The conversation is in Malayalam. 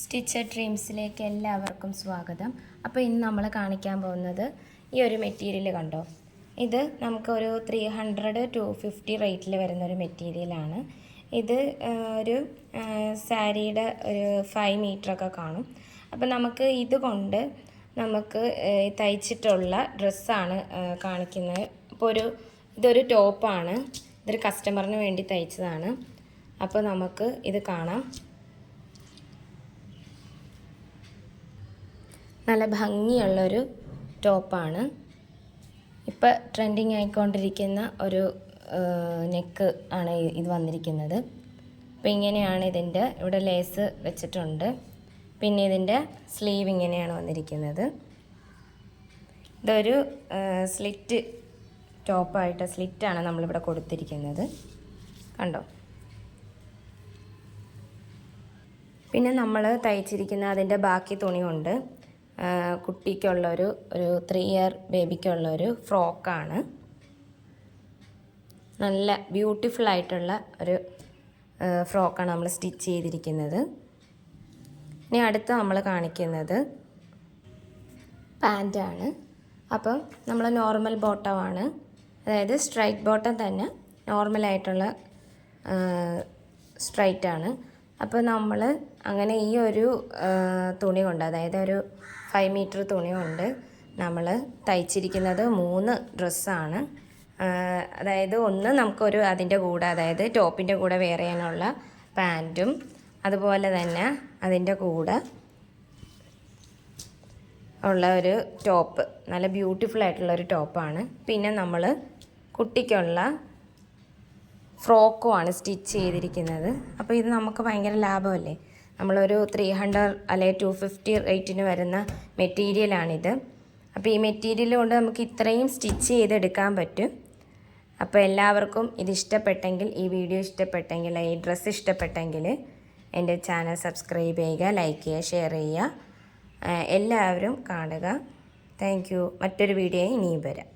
സ്റ്റിച്ചഡ് ഡ്രീംസിലേക്ക് എല്ലാവർക്കും സ്വാഗതം. അപ്പോൾ ഇന്ന് നമ്മൾ കാണിക്കാൻ പോകുന്നത് ഈ ഒരു മെറ്റീരിയൽ കണ്ടോ. ഇത് നമുക്കൊരു 300 to 250 റേറ്റിൽ വരുന്നൊരു മെറ്റീരിയലാണ്. ഇത് ഒരു സാരിയുടെ ഒരു 5 മീറ്ററൊക്കെ കാണും. അപ്പോൾ നമുക്ക് ഇതുകൊണ്ട് നമുക്ക് തയ്ച്ചിട്ടുള്ള ഡ്രസ്സാണ് കാണിക്കുന്നത്. അപ്പോൾ ഇതൊരു ടോപ്പാണ്. ഇതൊരു കസ്റ്റമറിന് വേണ്ടി തയ്ച്ചതാണ്. അപ്പോൾ നമുക്ക് ഇത് കാണാം. നല്ല ഭംഗിയുള്ളൊരു ടോപ്പാണ്. ഇപ്പോൾ ട്രെൻഡിങ് ആയിക്കൊണ്ടിരിക്കുന്ന ഒരു നെക്ക് ആണ് ഇത് വന്നിരിക്കുന്നത്. അപ്പോൾ ഇങ്ങനെയാണ് ഇതിൻ്റെ ഇവിടെ ലേസ് വെച്ചിട്ടുണ്ട്. പിന്നെ ഇതിൻ്റെ സ്ലീവ് ഇങ്ങനെയാണ് വന്നിരിക്കുന്നത്. ഇതൊരു സ്ലിറ്റ് ടോപ്പായിട്ട് സ്ലിറ്റാണ് നമ്മളിവിടെ കൊടുത്തിരിക്കുന്നത് കണ്ടോ. പിന്നെ നമ്മൾ തയ്ച്ചിരിക്കുന്ന അതിൻ്റെ ബാക്കി തുണി കൊണ്ട് കുട്ടിക്കുള്ളൊരു 3 ഇയർ ബേബിക്കുള്ളൊരു ഫ്രോക്കാണ്. നല്ല ബ്യൂട്ടിഫുൾ ആയിട്ടുള്ള ഒരു ഫ്രോക്കാണ് നമ്മൾ സ്റ്റിച്ച് ചെയ്തിരിക്കുന്നത്. ഇനി അടുത്ത് നമ്മൾ കാണിക്കുന്നത് പാൻറ്റാണ്. അപ്പം നമ്മൾ നോർമൽ ബോട്ടമാണ്, അതായത് സ്ട്രൈറ്റ് ബോട്ടം തന്നെ നോർമലായിട്ടുള്ള സ്ട്രൈറ്റാണ്. അപ്പോൾ നമ്മൾ അങ്ങനെ ഈ ഒരു തുണി കൊണ്ട്, അതായത് ഒരു 5 മീറ്റർ തുണി കൊണ്ട് നമ്മൾ തയ്ച്ചിരിക്കുന്നത് 3 ഡ്രസ്സാണ്. അതായത് ഒന്ന് നമുക്കൊരു അതിൻ്റെ കൂടെ, അതായത് ടോപ്പിൻ്റെ കൂടെ വെയർ ചെയ്യാനുള്ള പാൻറ്റും, അതുപോലെ തന്നെ അതിൻ്റെ കൂടെ ഉള്ള ഒരു ടോപ്പ്, നല്ല ബ്യൂട്ടിഫുൾ ആയിട്ടുള്ളൊരു ടോപ്പാണ്. പിന്നെ നമ്മൾ കുട്ടിക്കുള്ള ഫ്രോക്കുമാണ് സ്റ്റിച്ച് ചെയ്തിരിക്കുന്നത്. അപ്പോൾ ഇത് നമുക്ക് ഭയങ്കര ലാഭമല്ലേ. നമ്മളൊരു 300 അല്ലെങ്കിൽ 250 റേറ്റിന് വരുന്ന മെറ്റീരിയലാണിത്. അപ്പോൾ ഈ മെറ്റീരിയൽ കൊണ്ട് നമുക്ക് ഇത്രയും സ്റ്റിച്ച് ചെയ്തെടുക്കാൻ പറ്റും. അപ്പോൾ എല്ലാവർക്കും ഇത് ഇഷ്ടപ്പെട്ടെങ്കിൽ, ഈ വീഡിയോ ഇഷ്ടപ്പെട്ടെങ്കിൽ, ഈ ഡ്രസ്സ് ഇഷ്ടപ്പെട്ടെങ്കിൽ എൻ്റെ ചാനൽ സബ്സ്ക്രൈബ് ചെയ്യുക, ലൈക്ക് ചെയ്യുക, ഷെയർ ചെയ്യുക. എല്ലാവരും കാണുക. Thank you. മറ്റൊരു വീഡിയോയിൽ ഇനിയും വരാം.